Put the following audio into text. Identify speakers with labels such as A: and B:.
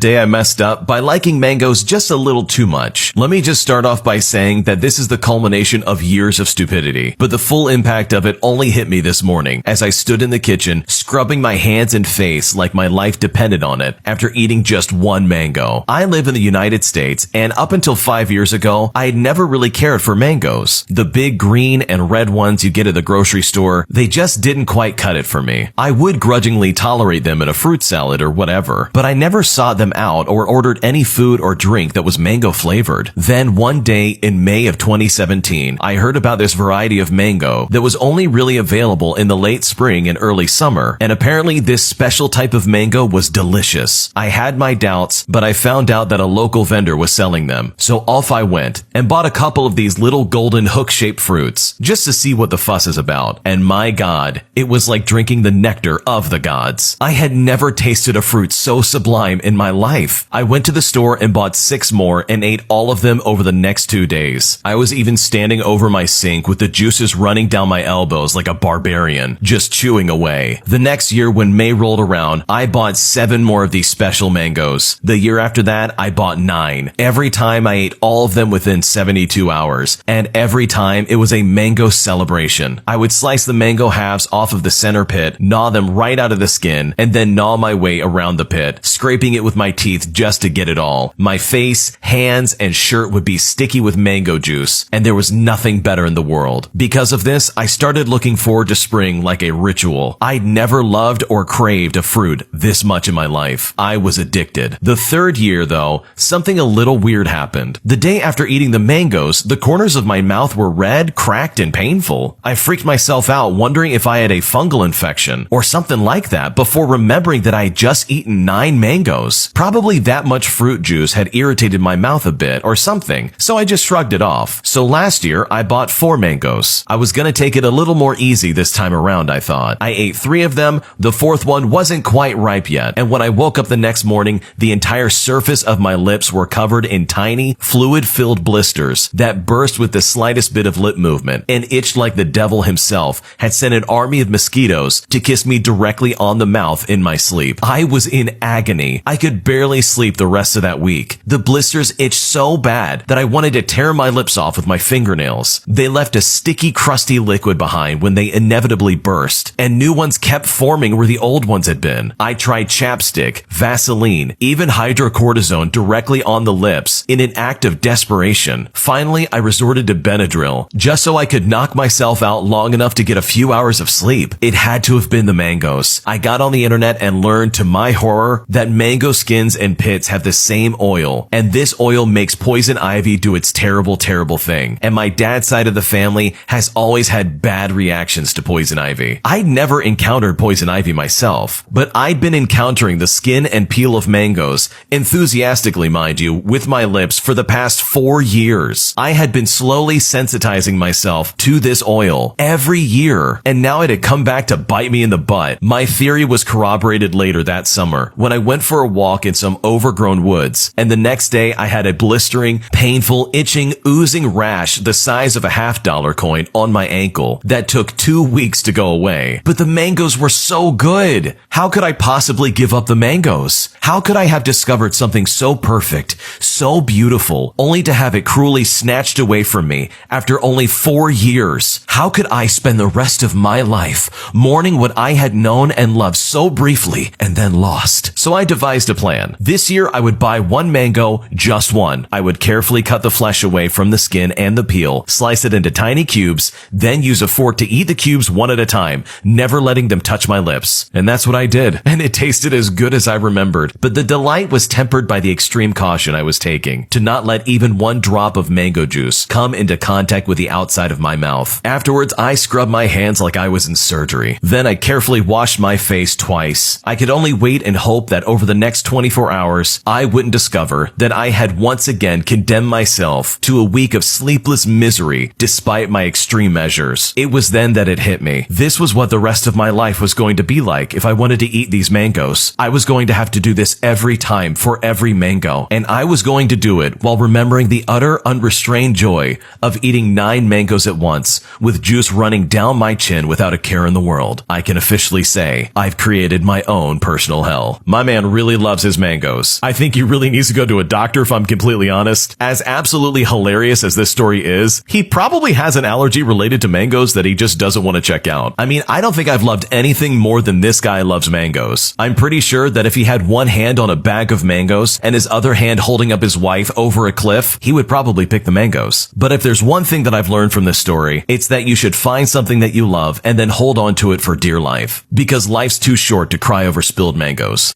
A: day I messed up by liking mangoes just a little too much. Let me just start off by saying that this is the culmination of years of stupidity, but the full impact of it only hit me this morning as I stood in the kitchen scrubbing my hands and face like my life depended on it after eating just one mango. I live in the United States, and up until 5 years ago, I had never really cared for mangoes. The big green and red ones you get at the grocery store, they just didn't quite cut it for me. I would grudgingly tolerate them in a fruit salad or whatever, but I never sought them out or ordered any food or drink that was mango flavored. Then one day in May of 2017, I heard about this variety of mango that was only really available in the late spring and early summer, and apparently this special type of mango was delicious. I had my doubts, but I found out that a local vendor was selling them, so off I went and bought a couple of these little golden hook-shaped fruits just to see what the fuss is about. And my God, it was like drinking the nectar of the gods. I had never tasted a fruit so sublime in my life. I went to the store and bought 6 more and ate all of them over the next 2 days. I was even standing over my sink with the juices running down my elbows like a barbarian, just chewing away. The next year when May rolled around, I bought 7 more of these special mangoes. The year after that, I bought 9. Every time I ate all of them within 72 hours, and every time it was a mango celebration. I would slice the mango halves off of the center pit, gnaw them right out of the skin, and then gnaw my way around the pit, scraping it with my teeth just to get it all. My face, hands, and shirt would be sticky with mango juice, and there was nothing better in the world. Because of this, I started looking forward to spring like a ritual. I'd never loved or craved a fruit this much in my life. I was addicted. The 3rd year, though, something a little weird happened. The day after eating the mangoes, the corners of my mouth were red, cracked, and painful. I freaked myself out, wondering if I had a fungal infection or something like that before remembering that I had just eaten 9 mangoes. Probably that much fruit juice had irritated my mouth a bit or something, so I just shrugged it off. So last year, I bought 4 mangoes. I was gonna take it a little more easy this time around, I thought. I ate 3 of them. The 4th one wasn't quite ripe yet, and when I woke up the next morning, the entire surface of my lips were covered in tiny, fluid-filled blisters that burst with the slightest bit of lip movement and itched like the devil himself had sent an army of mosquitoes to kiss me directly on the mouth in my sleep. I was in agony. I could barely sleep the rest of that week. The blisters itched so bad that I wanted to tear my lips off with my fingernails. They left a sticky, crusty liquid behind when they inevitably burst, and new ones kept forming where the old ones had been. I tried chapstick, Vaseline, even hydrocortisone directly on the lips in an act of desperation. Finally, I resorted to Benadryl, just so I could knock myself out long enough to get a few hours of sleep. It had to have been the mangoes. I got on the internet and learned, to my horror, that mango skins and pits have the same oil, and this oil makes poison ivy do its terrible, terrible thing. And my dad's side of the family has always had bad reactions to poison ivy. I'd never encountered poison ivy myself, but I'd been encountering the skin and peel of mangoes, enthusiastically mind you, with my lips for the past 4 years. I had been slowly sensitizing myself to this oil every year, and now it had come back to bite me in the butt. My theory was corroborated later that summer when I went for a walk in some overgrown woods, and the next day I had a blistering, painful, itching, oozing rash the size of a $50 coin on my ankle that took 2 weeks to go away. But the mangoes were so good. How could I possibly give up the mangoes? How could I have discovered something so perfect, so beautiful, only to have it cruelly snatched away from me after only 4 years? How could I spend the rest of my life mourning what I had known and loved so briefly and then lost? So I devised a plan. This year I would buy 1 mango, just 1. I would carefully cut the flesh away from the skin and the peel, slice it into tiny cubes, then use a fork to eat the cubes one at a time, never letting them touch my lips. And that's what I did. And it tasted as good as I remembered. But the delight was tempered by the extreme caution I was taking to not let even 1 drop of mango juice come into contact with the outside of my mouth. Afterwards, I scrubbed my hands like I was in surgery. Then I carefully washed my face twice. I could only wait and hope that over the next 24 hours, I wouldn't discover that I had once again condemned myself to a week of sleepless misery despite my extreme measures. It was then that it hit me. This was what the rest of my life was going to be like if I wanted to eat these mangoes. I was going to have to do this every time for every mango, and I was going to do it while remembering the utter unrestrained joy of eating 9 mangoes at once with juice running down my chin without a care in the world. I can officially say I've created my own personal hell. My man really loves his his mangoes. I think he really needs to go to a doctor if I'm completely honest. As absolutely hilarious as this story is, he probably has an allergy related to mangoes that he just doesn't want to check out. I mean, I don't think I've loved anything more than this guy loves mangoes. I'm pretty sure that if he had one hand on a bag of mangoes and his other hand holding up his wife over a cliff, he would probably pick the mangoes. But if there's one thing that I've learned from this story, it's that you should find something that you love and then hold on to it for dear life. Because life's too short to cry over spilled mangoes.